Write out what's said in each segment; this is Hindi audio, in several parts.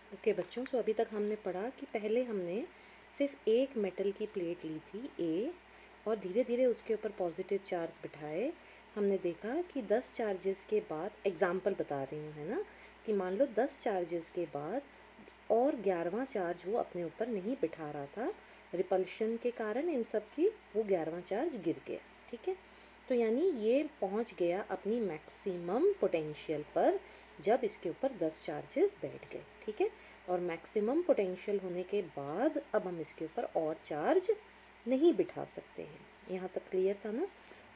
ओके बच्चों, सो अभी तक हमने पढ़ा कि पहले हमने सिर्फ एक मेटल की प्लेट ली थी ए, और धीरे धीरे उसके ऊपर पॉजिटिव चार्ज बिठाए। हमने देखा कि 10 चार्जेस के बाद, एग्जाम्पल बता रही हूँ, है ना, कि मान लो 10 चार्जेस के बाद और 11वां चार्ज वो अपने ऊपर नहीं बिठा रहा था, रिपल्शन के कारण इन सब की वो 11वां चार्ज गिर गया। ठीक है, तो यानी ये पहुंच गया अपनी मैक्सिमम पोटेंशियल पर जब इसके ऊपर 10 चार्जेस बैठ गए। ठीक है, और मैक्सिमम पोटेंशियल होने के बाद अब हम इसके ऊपर और चार्ज नहीं बिठा सकते हैं। यहाँ तक क्लियर था ना।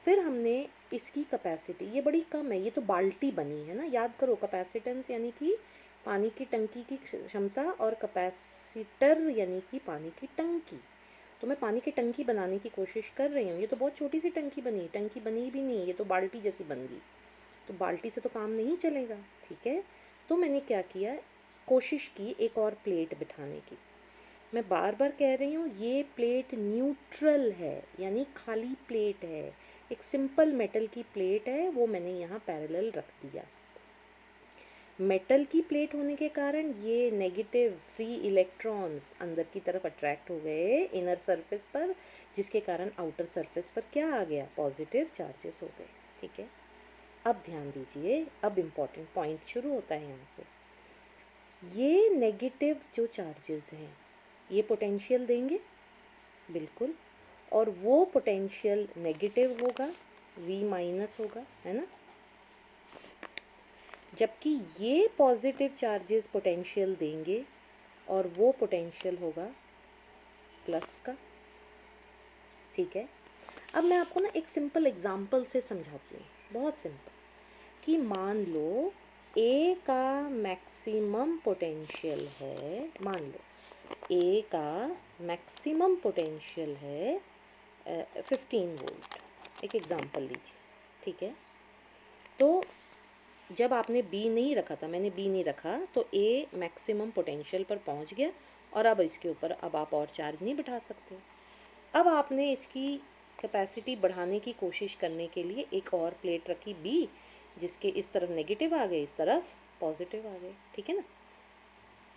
फिर हमने इसकी कैपेसिटी, ये बड़ी कम है, ये तो बाल्टी बनी है ना, याद करो कैपेसिटेंस यानी कि पानी की टंकी की क्षमता, और कैपेसिटर यानी कि पानी की टंकी। तो मैं पानी की टंकी बनाने की कोशिश कर रही हूँ, ये तो बहुत छोटी सी टंकी बनी भी नहीं, ये तो बाल्टी जैसी बन गई। तो बाल्टी से तो काम नहीं चलेगा। ठीक है, तो मैंने क्या किया, कोशिश की एक और प्लेट बिठाने की। मैं बार बार कह रही हूँ ये प्लेट न्यूट्रल है, यानी खाली प्लेट है, एक सिंपल मेटल की प्लेट है, वो मैंने यहाँ पैरेलल रख दिया। मेटल की प्लेट होने के कारण ये नेगेटिव फ्री इलेक्ट्रॉन्स अंदर की तरफ अट्रैक्ट हो गए इनर सरफेस पर, जिसके कारण आउटर सरफेस पर क्या आ गया, पॉजिटिव चार्जेस हो गए। ठीक है, अब ध्यान दीजिए, अब इम्पॉर्टेंट पॉइंट शुरू होता है यहाँ से। ये नेगेटिव जो चार्जेस हैं ये पोटेंशियल देंगे, बिल्कुल, और वो पोटेंशियल नेगेटिव होगा, V माइनस होगा, है ना, जबकि ये पॉजिटिव चार्जेस पोटेंशियल देंगे और वो पोटेंशियल होगा प्लस का। ठीक है, अब मैं आपको ना एक सिंपल एग्जांपल से समझाती हूँ, बहुत सिंपल, कि मान लो ए का मैक्सिमम पोटेंशियल है, मान लो ए का मैक्सिमम पोटेंशियल है 15 वोल्ट, एक एग्जांपल लीजिए। ठीक है, तो जब आपने बी नहीं रखा था, मैंने बी नहीं रखा, तो ए मैक्सिमम पोटेंशियल पर पहुंच गया, और अब इसके ऊपर अब आप और चार्ज नहीं बिठा सकते। अब आपने इसकी कैपेसिटी बढ़ाने की कोशिश करने के लिए एक और प्लेट रखी बी, जिसके इस तरफ नेगेटिव आ गए, इस तरफ पॉजिटिव आ गए। ठीक है ना,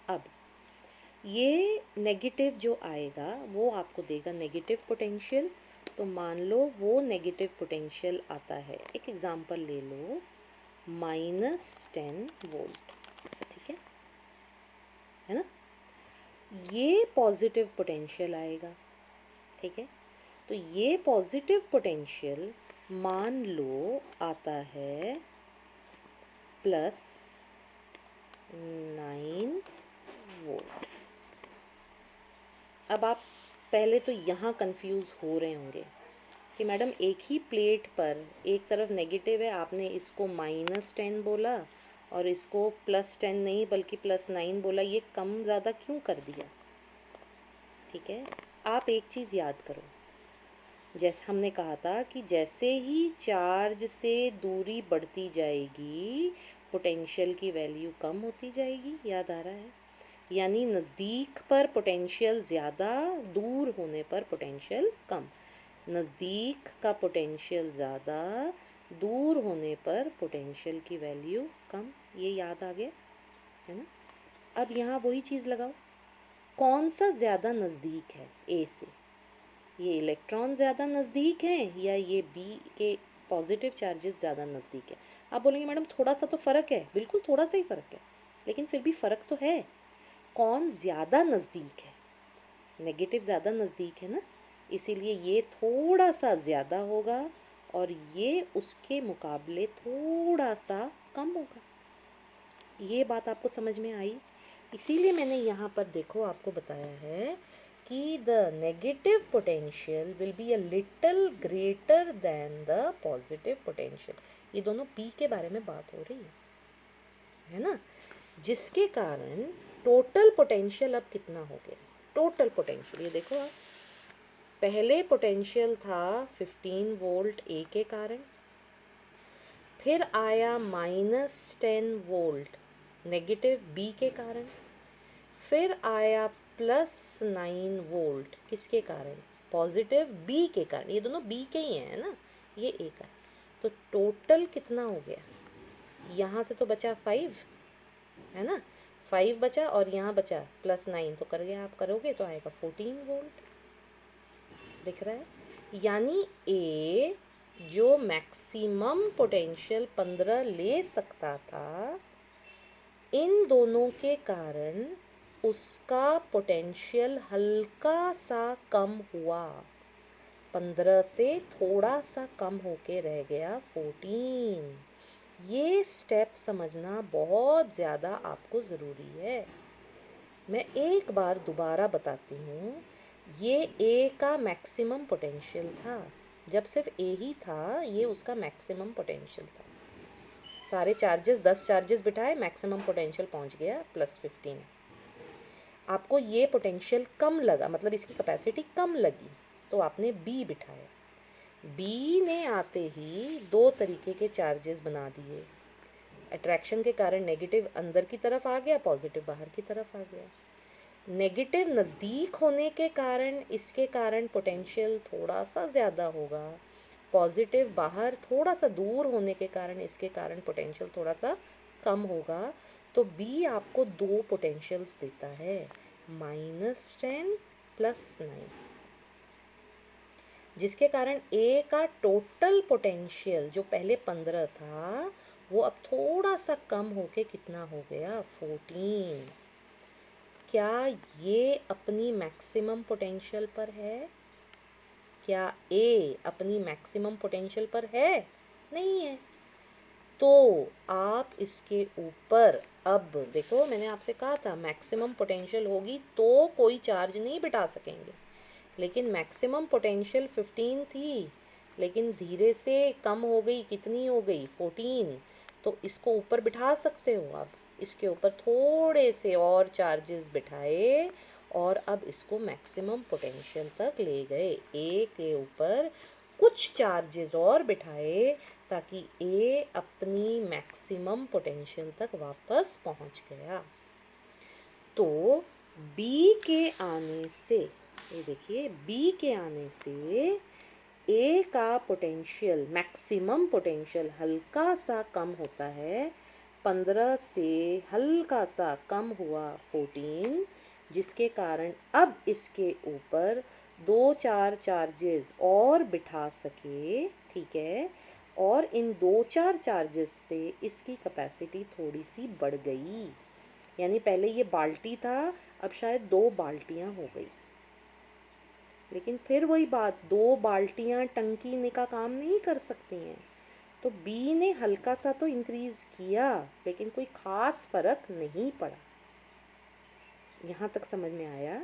अब ये नेगेटिव जो आएगा वो आपको देगा नेगेटिव पोटेंशियल। तो मान लो वो नेगेटिव पोटेंशियल आता है, एक एग्जांपल ले लो, -10 वोल्ट। ठीक है ना, ये पॉजिटिव पोटेंशियल आएगा। ठीक है, तो ये पॉजिटिव पोटेंशियल मान लो आता है +9 वोल्ट। अब आप पहले तो यहाँ कंफ्यूज हो रहे होंगे कि मैडम एक ही प्लेट पर एक तरफ नेगेटिव है, आपने इसको -10 बोला और इसको +10 नहीं बल्कि +9 बोला, ये कम ज़्यादा क्यों कर दिया। ठीक है, आप एक चीज़ याद करो, जैसे हमने कहा था कि जैसे ही चार्ज से दूरी बढ़ती जाएगी पोटेंशियल की वैल्यू कम होती जाएगी, याद आ रहा है, यानी नज़दीक पर पोटेंशियल ज़्यादा, दूर होने पर पोटेंशियल कम, नज़दीक का पोटेंशियल ज़्यादा, दूर होने पर पोटेंशियल की वैल्यू कम, ये याद आ गया, है ना। अब यहाँ वही चीज़ लगाओ, कौन सा ज़्यादा नज़दीक है ए से, ये इलेक्ट्रॉन ज़्यादा नज़दीक हैं या ये बी के पॉजिटिव चार्जेस ज़्यादा नज़दीक है। आप बोलेंगे मैडम थोड़ा सा तो फ़र्क है, बिल्कुल थोड़ा सा ही फ़र्क है, लेकिन फिर भी फ़र्क तो है। कौन ज़्यादा नज़दीक है, नेगेटिव ज़्यादा नज़दीक है ना, इसीलिए ये थोड़ा सा ज़्यादा होगा और ये उसके मुकाबले थोड़ा सा कम होगा। ये बात आपको समझ में आई, इसीलिए मैंने यहाँ पर देखो आपको बताया है कि the negative potential will be a little greater than the positive potential. ये दोनों पी के बारे में बात हो रही है ना, जिसके कारण टोटल पोटेंशियल अब कितना हो गया, टोटल पोटेंशियल ये देखो आप, पहले पोटेंशियल था 15 वोल्ट ए के कारण, फिर आया -10 वोल्ट नेगेटिव बी के कारण, फिर आया +9 वोल्ट किसके कारण, पॉजिटिव बी के कारण, ये दोनों बी के ही हैं ना, ये ए का। तो टोटल कितना हो गया, यहाँ से तो बचा 5, है ना, 5 बचा और यहाँ बचा +9, तो कर गया, आप करोगे तो आएगा 14 वोल्ट। दिख रहा है? यानी ए जो मैक्सिमम पोटेंशियल 15 ले सकता था, इन दोनों के कारण उसका पोटेंशियल हल्का सा कम हुआ, 15 से थोड़ा सा कम होके रह गया 14। ये स्टेप समझना बहुत ज़्यादा आपको ज़रूरी है। मैं एक बार दोबारा बताती हूँ, ये ए का मैक्सिमम पोटेंशियल था, जब सिर्फ ए ही था, ये उसका मैक्सिमम पोटेंशियल था। सारे चार्जेस 10 चार्जेस बिठाए, मैक्सिमम पोटेंशियल पहुँच गया +15। आपको ये पोटेंशियल कम लगा, मतलब इसकी कैपेसिटी कम लगी, तो आपने बी बिठाया। बी ने आते ही दो तरीके के चार्जेस बना दिए। अट्रैक्शन के कारण नेगेटिव अंदर की तरफ आ गया, पॉजिटिव बाहर की तरफ आ गया। नेगेटिव नज़दीक होने के कारण इसके कारण पोटेंशियल थोड़ा सा ज़्यादा होगा, पॉजिटिव बाहर थोड़ा सा दूर होने के कारण इसके कारण पोटेंशियल थोड़ा सा कम होगा। तो बी आपको दो पोटेंशियल्स देता है, -10 +9, जिसके कारण ए का टोटल पोटेंशियल जो पहले 15 था, वो अब थोड़ा सा कम होके कितना हो गया 14। क्या ये अपनी मैक्सिमम पोटेंशियल पर है? क्या ए अपनी मैक्सिमम पोटेंशियल पर है? नहीं है। तो आप इसके ऊपर, अब देखो मैंने आपसे कहा था मैक्सिमम पोटेंशियल होगी तो कोई चार्ज नहीं बिठा सकेंगे, लेकिन मैक्सिमम पोटेंशियल 15 थी, लेकिन धीरे से कम हो गई, कितनी हो गई 14। तो इसको ऊपर बिठा सकते हो आप, इसके ऊपर थोड़े से और चार्जेस बिठाए और अब इसको मैक्सिमम पोटेंशियल तक ले गए। ए के ऊपर कुछ चार्जेस और बिठाए ताकि ए अपनी मैक्सिमम पोटेंशियल तक वापस पहुंच गया। तो बी के आने से, ये देखिए बी के आने से ए का पोटेंशियल, मैक्सिमम पोटेंशियल हल्का सा कम होता है, 15 से हल्का सा कम हुआ 14, जिसके कारण अब इसके ऊपर 2-4 चार्जेस और बिठा सके, ठीक है, और इन 2-4 चार्जेस से इसकी कैपेसिटी थोड़ी सी बढ़ गई। यानी पहले ये बाल्टी था, अब शायद 2 बाल्टियां हो गई। लेकिन फिर वही बात, 2 बाल्टियां टंकी का काम नहीं कर सकती हैं। तो बी ने हल्का सा तो इंक्रीज किया, लेकिन कोई खास फर्क नहीं पड़ा। यहाँ तक समझ में आया?